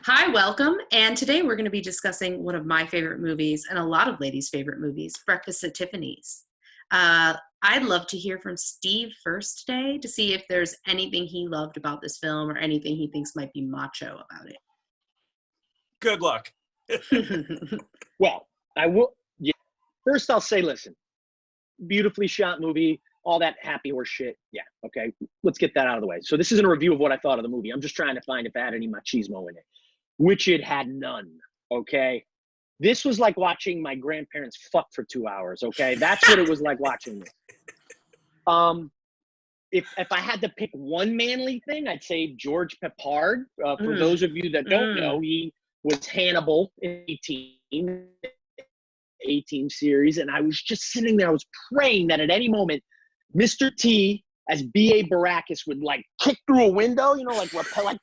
Hi, welcome. And today we're going to be discussing one of my favorite movies and a lot of ladies' favorite movies, Breakfast at Tiffany's. I'd love to hear from Steve first today to see if there's anything he loved about this film or anything he thinks might be macho about Good luck. it. Well, I will. Yeah. First, I'll say, listen, beautifully shot movie, all that happy horse shit. Yeah, okay. Let's get that out of the way. So this isn't a review of what I thought of the movie. I'm just trying to find if it had any machismo in it, which it had none. Okay. This was like watching my grandparents fuck for 2 hours. Okay, that's what it was like watching this. If I had to pick one manly thing, I'd say George Peppard. For those of you that don't know, he was Hannibal in 18 series, and I was just sitting there. I was praying that at any moment, Mr. T as B.A. Baracus would like kick through a window, like repel, like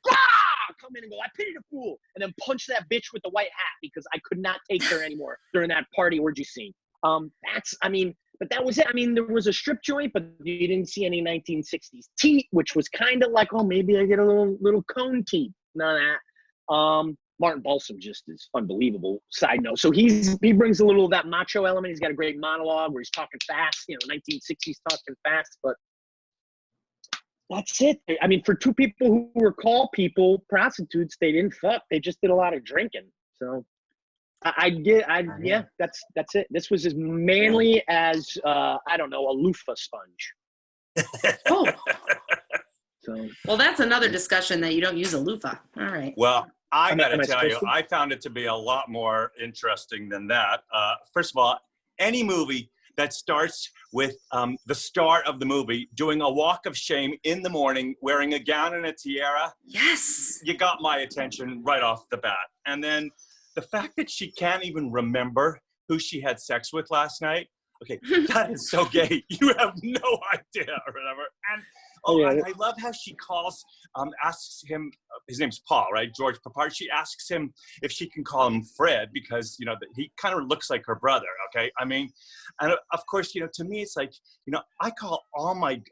come in and go, I pity the fool, and then punch that bitch with the white hat because I could not take her anymore during that party orgy scene. But that was it. I mean, there was a strip joint, but you didn't see any 1960s teeth, which was kind of like, oh, maybe I get a little cone teeth. None of that. Martin Balsam just is unbelievable. Side note. So he brings a little of that macho element. He's got a great monologue where he's talking fast, 1960s talking fast, but that's it. I mean, for two people who were call people, prostitutes, they didn't fuck. They just did a lot of drinking. So yeah, that's it. This was as manly as, I don't know, a loofah sponge. Oh, So, well, that's another discussion that you don't use a loofah. All right. Well, I got to Am I tell you, supposed to? I found it to be a lot more interesting than that. First of all, any movie that starts with the star of the movie doing a walk of shame in the morning, wearing a gown and a tiara, Yes. you got my attention right off the bat. And then the fact that she can't even remember who she had sex with last night. Okay, that is so gay. You have no idea or whatever. And I love how she asks him, his name's Paul, right? George Peppard. She asks him if she can call him Fred because, he kind of looks like her brother, okay? I mean, and of course, to me, it's like, I call all my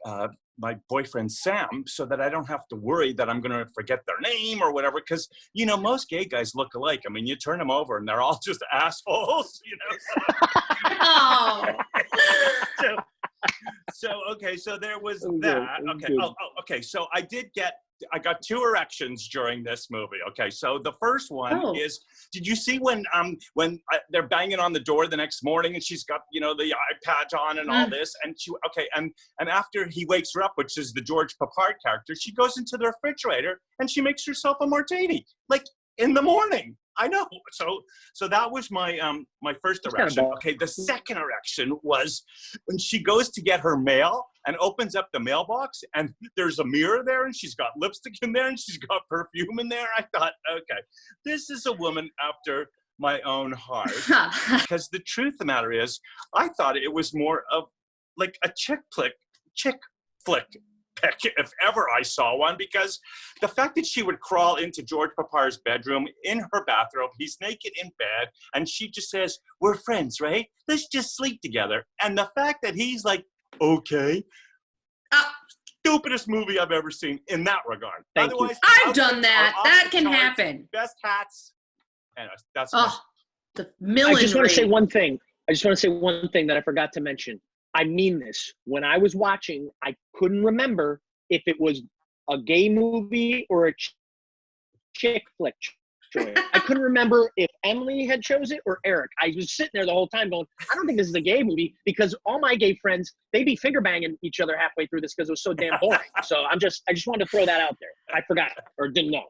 boyfriend Sam so that I don't have to worry that I'm going to forget their name or whatever. Because, most gay guys look alike. I mean, you turn them over and they're all just assholes, Oh. So there was that. Okay. Okay. So I got two erections during this movie. Okay. So the first one is, did you see when they're banging on the door the next morning and she's got, the eye patch on and all this and and after he wakes her up, which is the George Peppard character, she goes into the refrigerator and she makes herself a martini, like in the morning. I know. So that was my my first erection. Okay, the second erection was when she goes to get her mail and opens up the mailbox and there's a mirror there and she's got lipstick in there and she's got perfume in there. I thought, okay, this is a woman after my own heart. Because the truth of the matter is, I thought it was more of like a chick flick pick, if ever I saw one, because the fact that she would crawl into George Peppard's bedroom in her bathrobe, he's naked in bed, and she just says, we're friends, right? Let's just sleep together. And the fact that he's like, okay, stupidest movie I've ever seen in that regard. Otherwise, I've done that. That can happen. Best hats. Anyways, that's the million. I just want to say one thing. That I forgot to mention. I mean this. When I was watching, I couldn't remember if it was a gay movie or a chick flick choice. I couldn't remember if Emily had chose it or Eric. I was sitting there the whole time going, I don't think this is a gay movie because all my gay friends, they be finger banging each other halfway through this because it was so damn boring. So I just wanted to throw that out there. I forgot or didn't know.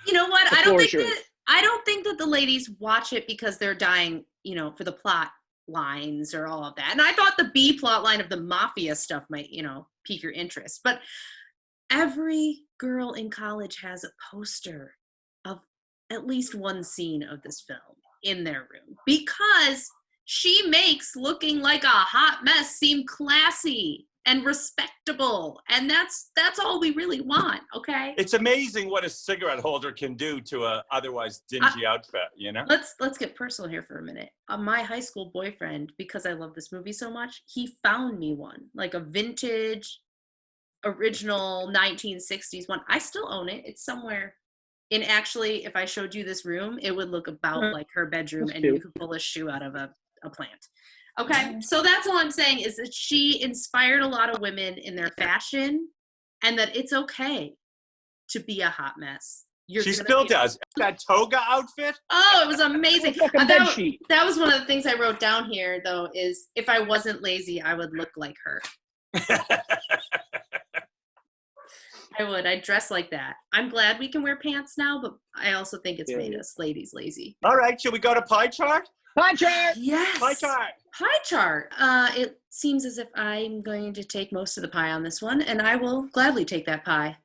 You know what? I don't think that the ladies watch it because they're dying, for the plot lines or all of that. And I thought the B plot line of the mafia stuff might, pique your interest. But every girl in college has a poster of at least one scene of this film in their room because she makes looking like a hot mess seem classy and respectable. And that's all we really want, okay? It's amazing what a cigarette holder can do to a otherwise dingy outfit, Let's get personal here for a minute. My high school boyfriend, because I love this movie so much, he found me one, like a vintage, original 1960s one. I still own it. It's somewhere actually, if I showed you this room, it would look about like her bedroom, and you could pull a shoe out of a plant. Okay, so that's all I'm saying is that she inspired a lot of women in their fashion, and that it's okay to be a hot mess. She still does. That toga outfit? Oh, it was amazing. That was one of the things I wrote down here, though, is if I wasn't lazy, I would look like her. I would. I'd dress like that. I'm glad we can wear pants now, but I also think it's made us ladies lazy. All right, should we go to pie chart? Pie chart! Yes. Pie chart. Pie chart. It seems as if I'm going to take most of the pie on this one, and I will gladly take that pie.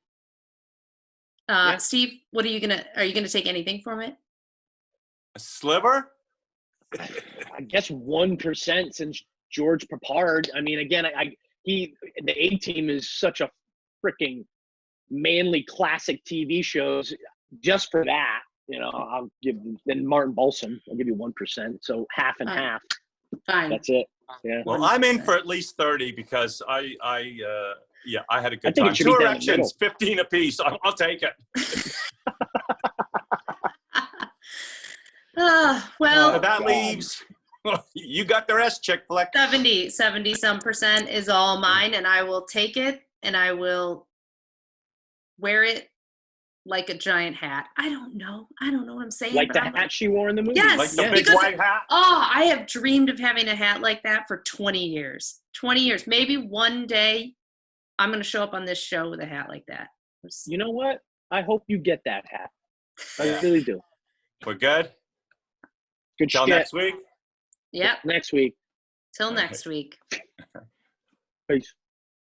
Steve, what are you gonna take anything from it? A sliver? I guess 1% since George Papard. I mean, again, the A-Team is such a freaking manly classic TV shows. Just for that, I'll give then Martin Balsam. I'll give you 1%, so half and half. Fine. That's it. Yeah. Well, 100%. I'm in for at least 30 because I had a good time. 2 erections, 15 apiece. I'll take it. That leaves. You got the rest, chick flick. 70 some percent is all mine, and I will take it, and I will wear it like a giant hat. I don't know what I'm saying. Like the hat she wore in the movie? Yes. Like the big white hat? Oh, I have dreamed of having a hat like that for 20 years. 20 years. Maybe one day I'm going to show up on this show with a hat like that. You know what? I hope you get that hat. I really do. We're good? Good Till shit. next week? Yep. Next week. Till next week. Peace.